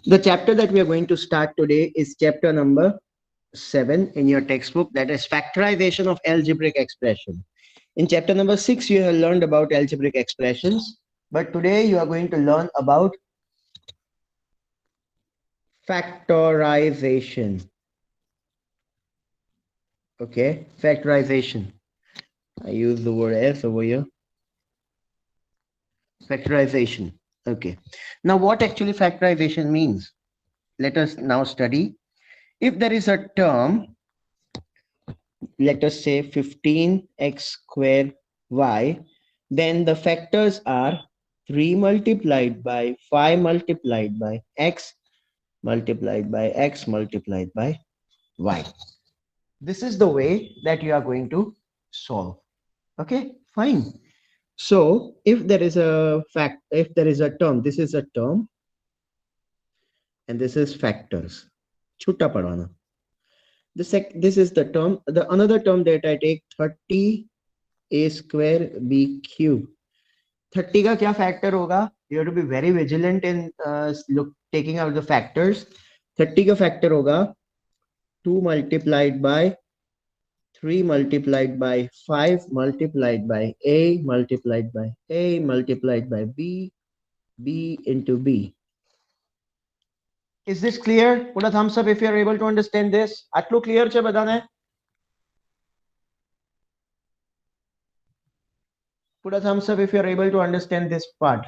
The chapter that we are going to start today is chapter number 7 in your textbook, that is factorization of algebraic expression. In chapter number 6, you have learned about algebraic expressions, but today you are going to learn about factorization. Okay, factorization. I use the word S over here. Factorization. Okay. Now, what actually factorization means? Let us now study. If there is a term, let us say 15x square y, then the factors are 3 multiplied by 5 multiplied by x multiplied by x multiplied by y. This is the way that you are going to solve. Okay, fine. So if there is a fact, if there is a term, this is a term and this is factors. Chuta padana. This is the term. The another term that I take 30 a square b cube. 30 का क्या factor होगा? You have to be very vigilant in taking out the factors. 30 का factor होगा 2 multiplied by 3 multiplied by 5 multiplied by a multiplied by a multiplied by b, b into b. Is this clear? Put a thumbs up if you are able to understand this. આટલું clear છે બધાને? Put a thumbs up if you are able to understand this part.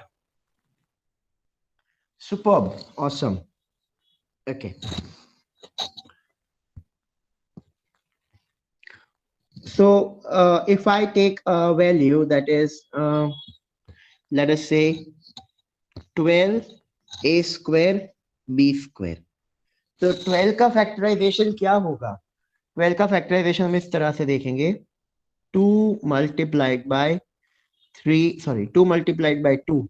Superb. Awesome. Okay. So if I take a value that is, let us say 12 a square b square. तो 12 का factorisation क्या होगा? 12 का factorisation हम इस तरह से देखेंगे 2 multiplied by 3, sorry, 2 multiplied by 2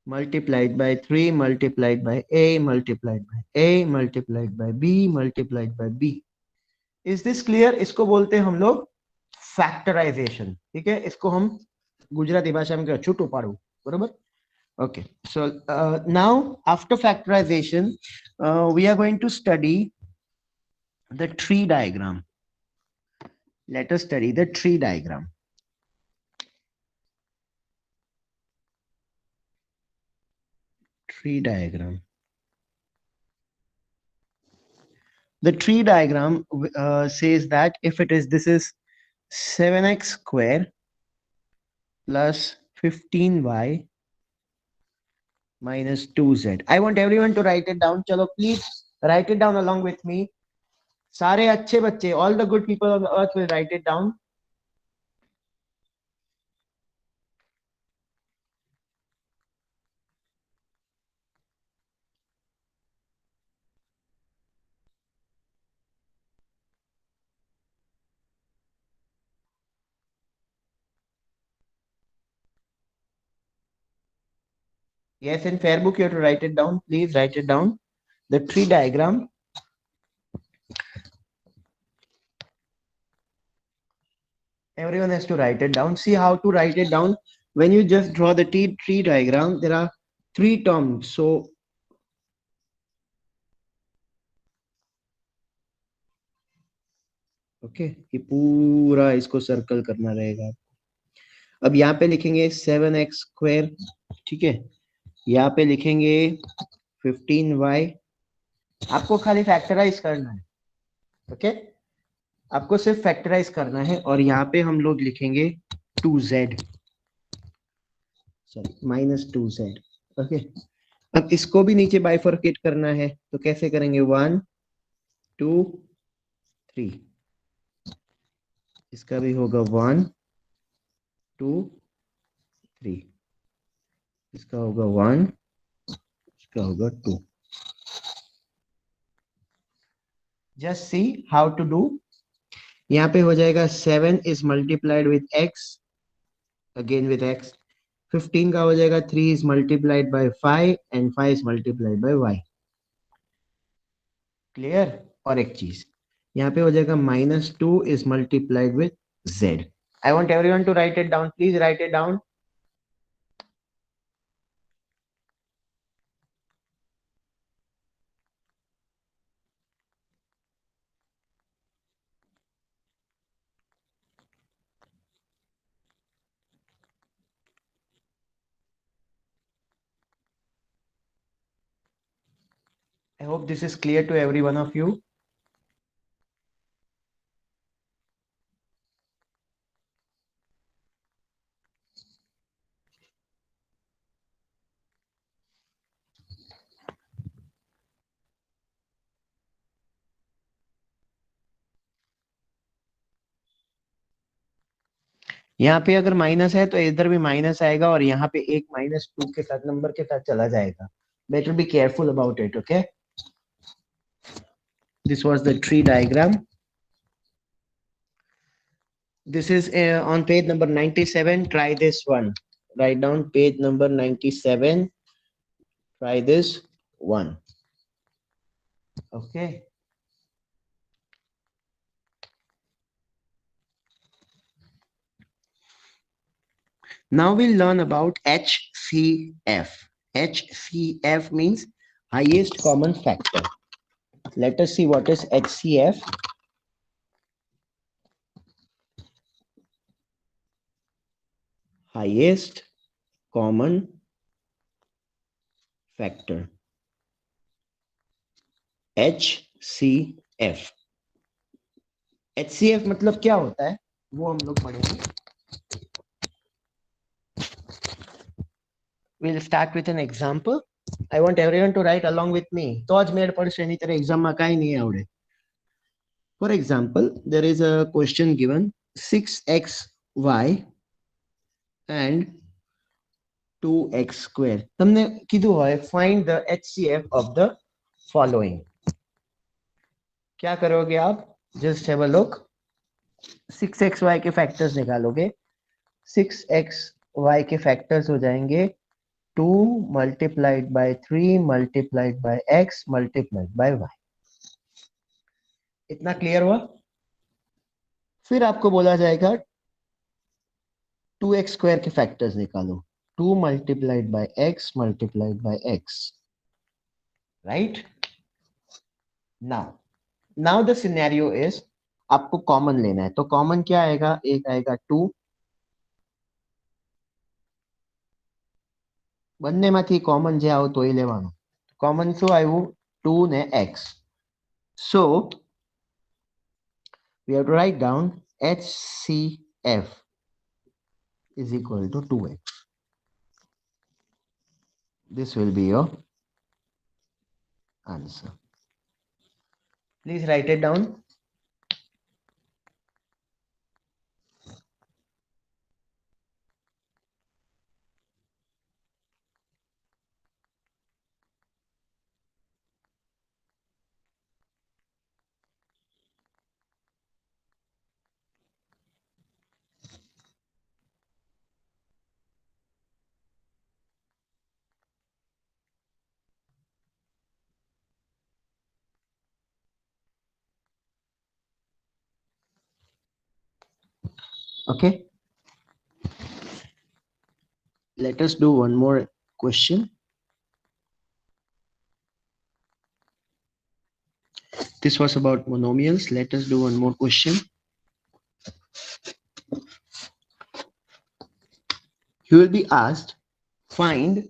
multiplied by 3 multiplied by a multiplied by a multiplied by b multiplied by b. Is this clear? इसको बोलते हैं हम लोग फैक्टराइजेशन. ठीक है, इसको हम गुजराती भाषा में कहते छूटું પાડવું. બરોબર? Okay, so now after factorization, we are going to study the tree diagram. Let us study the tree diagram. Tree diagram. The tree diagram says that if it is, this is 7x square plus 15y minus 2z. I want everyone to write it down. Chalo, please write it down along with me. सारे अच्छे बच्चे, all the good people on the earth will write it down. Yes, in fair book you have to write it down. Please write it down. The tree diagram. Everyone has to write it down. See how to write it down. When you just draw the tree diagram, there are 3 terms. So okay, ये पूरा इसको circle करना रहेगा. अब यहाँ पे लिखेंगे 7x square. ठीक है, यहाँ पे लिखेंगे 15y. आपको खाली फैक्टराइज करना है. ओके, आपको सिर्फ फैक्टराइज करना है. और यहाँ पे हम लोग लिखेंगे 2z, sorry minus 2z. Okay, अब इसको भी नीचे बाइफरकेट करना है, तो कैसे करेंगे? 1 2 3. इसका भी होगा 1 2 3. इसका होगा 1, इसका होगा 2. Just see how to do. यहाँ पे हो जाएगा 7 is multiplied with x, again with x. 15 का हो जाएगा 3 is multiplied by 5 and 5 is multiplied by y. Clear? और एक चीज यहाँ पे हो जाएगा -2 is multiplied with z. I want everyone to write it down. Please write it down. I hope this is clear to every one of you. यहाँ पे अगर माइनस है तो इधर भी माइनस आएगा और यहाँ पे एक -2 के साथ नंबर के साथ चला जाएगा. Better be careful about it. Okay. This was the tree diagram. This is on page number 97. Try this one. Write down page number 97. Try this one. Okay. Now we'll learn about HCF. HCF means highest common factor. Let us see what is HCF. Highest common factor. HCF. HCF मतलब क्या होता है वो हम लोग पढ़ेंगे. We'll start with an example. I want everyone to write along with me. तो आज मेरे પડશે એની तरह एग्जाम માં કાઈ નહીં આવડે. For example, there is a question given 6xy and 2x square. તમને કીધું હોય find the HCF of the following. क्या करोगे आप? Just have a look. 6xy के फैक्टर्स निकालोगे. 6xy के फैक्टर्स हो जाएंगे 2 multiplied by 3 multiplied by x multiplied by y. इतना क्लियर हुआ? फिर आपको बोला जाएगा 2x स्क्वायर के फैक्टर्स निकालो. 2 multiplied by x multiplied by x. Right? Now the scenario is आपको कॉमन लेना है. तो कॉमन क्या आएगा? एक आएगा 2. બંનેમાંથી કોમન જે આવો તો એ લેવાનો. કોમન શું આવ્યું? 2 ને x. So we have to write down HCF is equal to 2x. This will be your answer. Please write it down. Okay. Let us do one more question. This was about monomials. Let us do one more question. You will be asked, find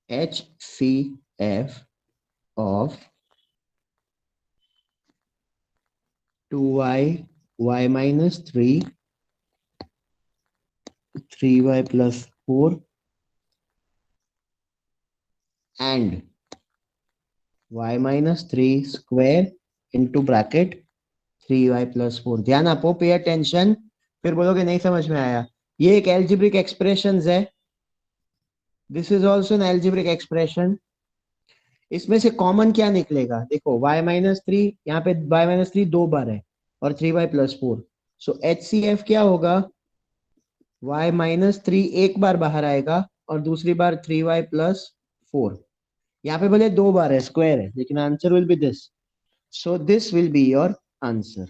HCF of 2y, y minus 3, 3y plus 4 and y minus 3 square into bracket 3y plus 4. ध्यान आपो, pay attention. फिर बोलोगे नहीं समझ में आया. ये एक एल्जेब्रिक एक्सप्रेशन है. This is also an algebraic expression. इसमें से कॉमन क्या निकलेगा? देखो y माइनस 3, यहाँ पे y माइनस 3 दो बार है और 3y प्लस 4. सो HCF क्या होगा? y माइनस 3 एक बार बाहर आएगा और दूसरी बार 3y प्लस 4. यहाँ पे भले दो बार है, स्क्वायर है, लेकिन answer will be this. So this will be your answer.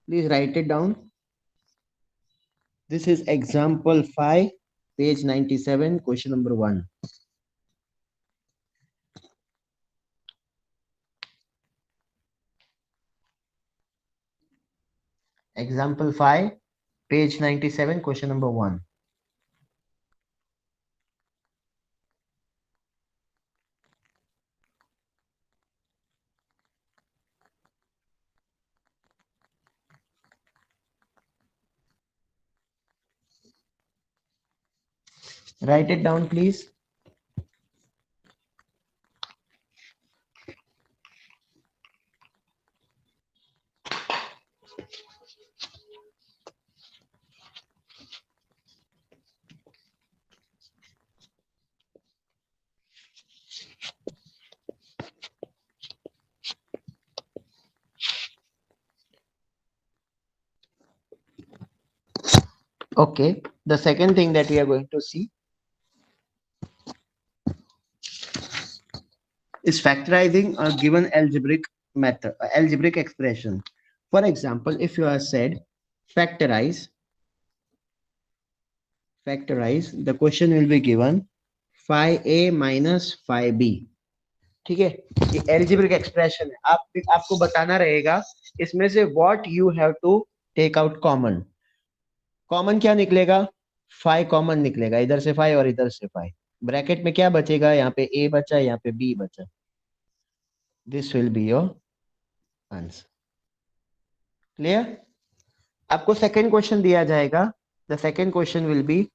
Please right it down. This is example 5, page 97, question number 1. Example 5, page 97, question number 1. Write it down, please. Okay, the second thing that we are going to see is factorizing a given algebraic method, algebraic expression. For example, if you are said factorize, the question will be given phi a minus phi b. ठीक है, ये algebraic expression है, आपको बताना रहेगा इसमें से what you have to take out common. Common क्या निकलेगा? फाई कॉमन निकलेगा, इधर से फाई और इधर से फाई। ब्रैकेट में क्या बचेगा? यहाँ पे ए बचा, यहाँ पे बी बचा। This will be your answer. Clear? आपको सेकेंड क्वेश्चन दिया जाएगा। The second question will be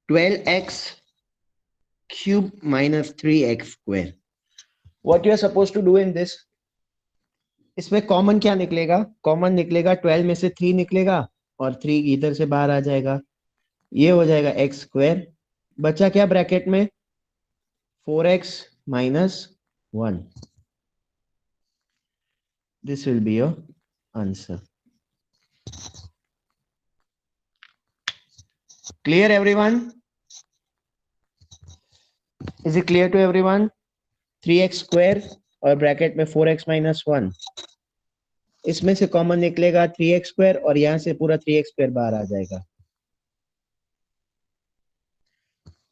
12x cube minus 3x square. What you are supposed to do in this? इसमें कॉमन क्या निकलेगा? कॉमन निकलेगा 12 में से 3 निकलेगा और 3 इधर से बाहर आ जाएगा, ये हो जाएगा एक्स स्क्वायर। बचा क्या ब्रैकेट में? 4x minus 1. This will be your answer. Clear everyone? Is it clear to everyone? 3x square और ब्रैकेट में 4x minus 1, इसमें से कॉमन निकलेगा 3x square और यहां से पूरा 3x square बाहर आ जाएगा।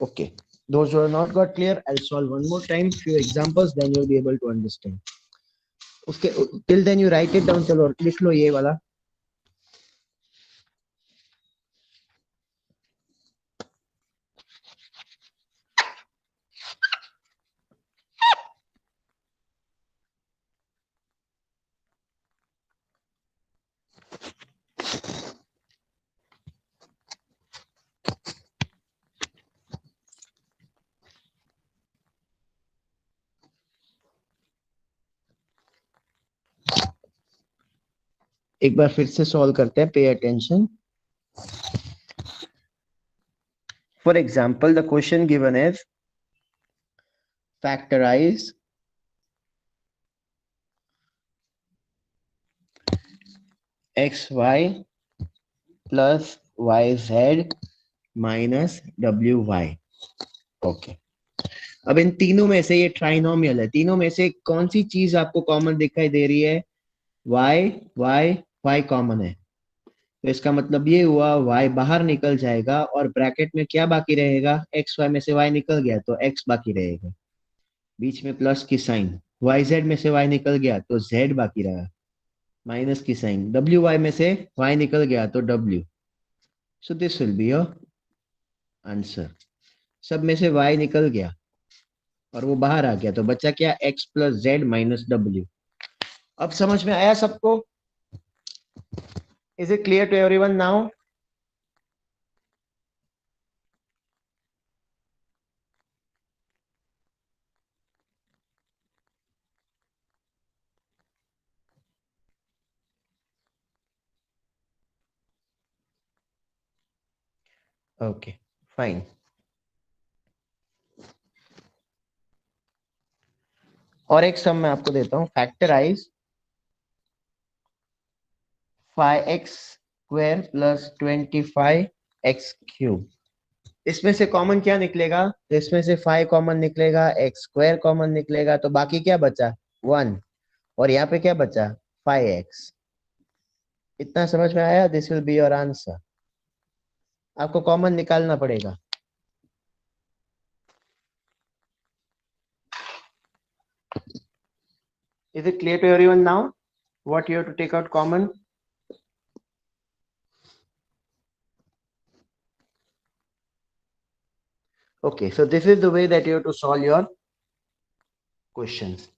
Okay, those who are not got clear, I'll solve one more time few examples, then you'll be able to understand. उसके till then you write it down. चलो लिख लो ये वाला। एक बार फिर से सॉल्व करते हैं, pay attention. For example the question given is factorize xy plus yz minus wy. Okay, अब इन तीनों में से ये ट्राइनोमियल है, तीनों में से कौन सी चीज आपको कॉमन दिखाई दे रही है? y y y कॉमन है, तो इसका मतलब ये हुआ y बाहर निकल जाएगा और ब्रैकेट में क्या बाकी रहेगा? x y में से y निकल गया तो x बाकी रहेगा, बीच में प्लस की साइन। yz में से y निकल गया तो z बाकी रहा, माइनस की साइन। wy में से y निकल गया तो w। So this will be your answer. सब में से y निकल गया और वो बाहर आ गया तो बचा क्या? x plus z minus w। अब समझ में आया सबको? Is it clear to everyone now? Okay fine. और एक सम मैं आपको देता हूं, factorise 5x square plus 25x cube. इसमें से कॉमन क्या निकलेगा? तो इसमें से 5 कॉमन निकलेगा, x स्क्वायर कॉमन निकलेगा, तो बाकी क्या बचा? 1। और यहाँ पे क्या बचा? 5x। इतना समझ में आया? This will be your answer. आपको कॉमन निकालना पड़ेगा। Is it clear to everyone now what you have to take out common? Okay, so this is the way that you have to solve your questions.